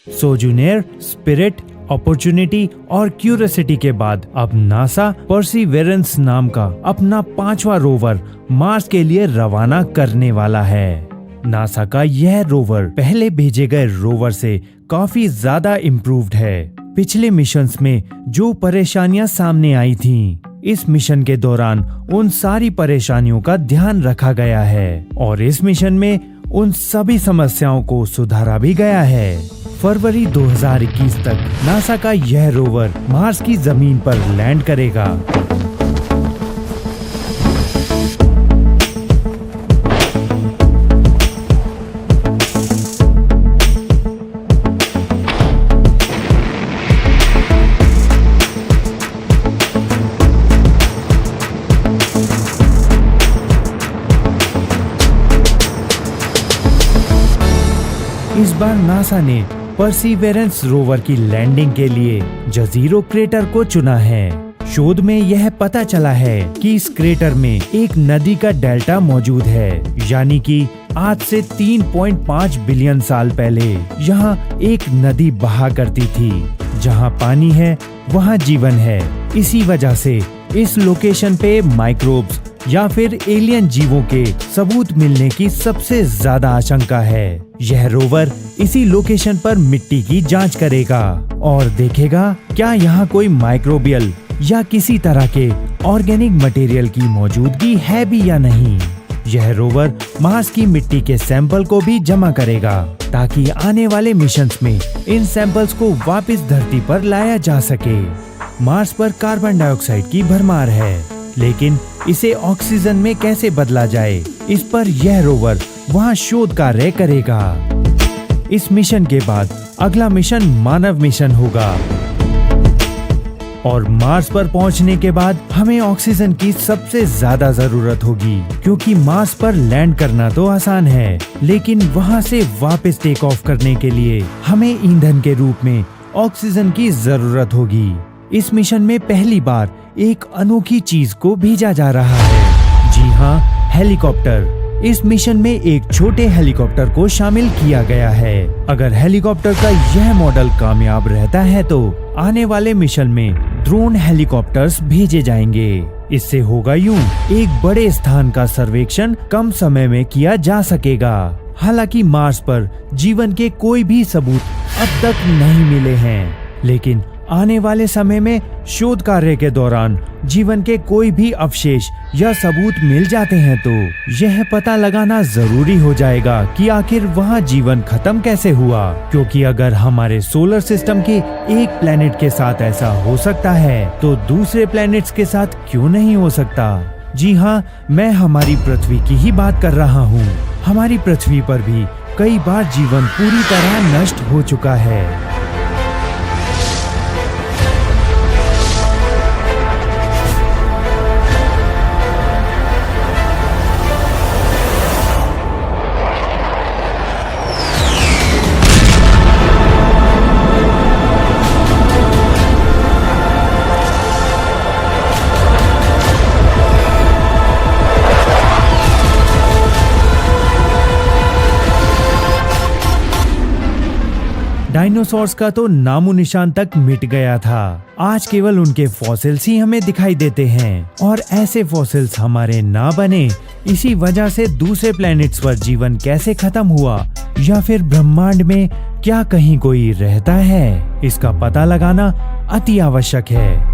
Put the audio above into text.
सोजुनेर, spirit, opportunity और curiosity के बाद अब नासा परसिवेरेंस नाम का अपना 5वां रोवर मार्स के लिए रवाना करने वाला है। नासा का यह रोवर पहले भेजे गए रोवर से काफी ज्यादा इम्प्रूव्ड है। पिछले मिशंस में जो परेशानियां सामने आई थीं, इस मिशन के दौरान उन सारी परेशानियों का ध्यान रखा गया है और इस मिशन में उन सभी समस्याओं को सुधारा भी गया है। फरवरी 2021 तक नासा का यह रोवर मार्स की जमीन पर लैंड करेगा। इस बार नासा ने परसिवेरेंस रोवर की लैंडिंग के लिए जजीरो क्रेटर को चुना है। शोध में यह पता चला है कि इस क्रेटर में एक नदी का डेल्टा मौजूद है, यानी कि आज से 3.5 बिलियन साल पहले यहाँ एक नदी बहा करती थी। जहाँ पानी है वहाँ जीवन है। इसी वजह से इस लोकेशन पे माइक्रोब्स या फिर एलियन जीवों के सबूत मिलने की सबसे ज्यादा आशंका है। यह रोवर इसी लोकेशन पर मिट्टी की जांच करेगा और देखेगा क्या यहाँ कोई माइक्रोबियल या किसी तरह के ऑर्गेनिक मटेरियल की मौजूदगी है भी या नहीं। यह रोवर मार्स की मिट्टी के सैंपल को भी जमा करेगा ताकि आने वाले मिशंस में इन सैंपल्स को वापस धरती पर लाया जा सके। मार्स पर कार्बन डाइऑक्साइड की भरमार है, लेकिन इसे ऑक्सीजन में कैसे बदला जाए, इस पर यह रोवर वहां शोध कार्य करेगा। इस मिशन के बाद अगला मिशन मानव मिशन होगा और मार्स पर पहुंचने के बाद हमें ऑक्सीजन की सबसे ज्यादा जरूरत होगी, क्योंकि मार्स पर लैंड करना तो आसान है, लेकिन वहां से वापस टेक ऑफ करने के लिए हमें ईंधन के रूप में ऑक्सीजन की जरूरत होगी। इस मिशन में पहली बार एक अनोखी चीज को भेजा जा रहा है। जी हाँ, हेलीकॉप्टर। इस मिशन में एक छोटे हेलीकॉप्टर को शामिल किया गया है। अगर हेलीकॉप्टर का यह मॉडल कामयाब रहता है तो आने वाले मिशन में ड्रोन हेलीकॉप्टर्स भेजे जाएंगे। इससे होगा यूं, एक बड़े स्थान का सर्वेक्षण कम समय में किया जा सकेगा। हालांकि मार्स पर जीवन के कोई भी सबूत अब तक नहीं मिले हैं, लेकिन आने वाले समय में शोध कार्य के दौरान जीवन के कोई भी अवशेष या सबूत मिल जाते हैं तो यह पता लगाना जरूरी हो जाएगा कि आखिर वहाँ जीवन खत्म कैसे हुआ। क्योंकि अगर हमारे सोलर सिस्टम के एक प्लेनेट के साथ ऐसा हो सकता है तो दूसरे प्लेनेट्स के साथ क्यों नहीं हो सकता। जी हाँ, मैं हमारी पृथ्वी की ही बात कर रहा हूँ। हमारी पृथ्वी पर भी कई बार जीवन पूरी तरह नष्ट हो चुका है। डायनासोर्स का तो नामो निशान तक मिट गया था। आज केवल उनके फॉसिल्स ही हमें दिखाई देते हैं और ऐसे फॉसिल्स हमारे ना बने, इसी वजह से दूसरे प्लैनेट्स पर जीवन कैसे खत्म हुआ या फिर ब्रह्मांड में क्या कहीं कोई रहता है, इसका पता लगाना अति आवश्यक है।